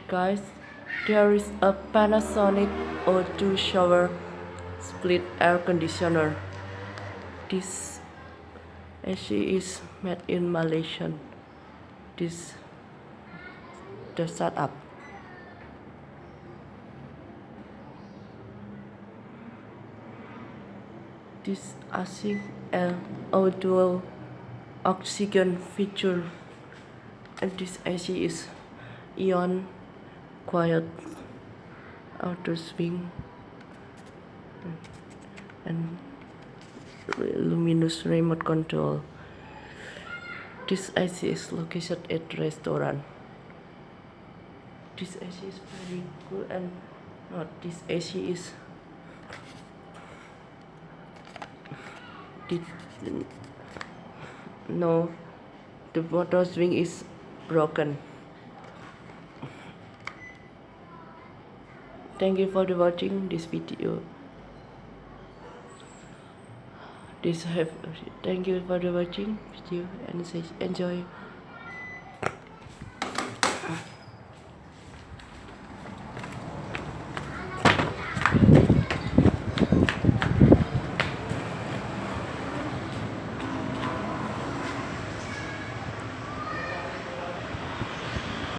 Guys, there is a Panasonic O2 shower split air conditioner. This AC is made in Malaysia. This the setup. This AC O2 oxygen feature, and this AC is ion quiet outer swing and luminous remote control. This AC is located at restaurant. This AC is very good and not this AC is no, the motor swing is broken. Thank you for watching this video. Thank you for watching video and enjoy.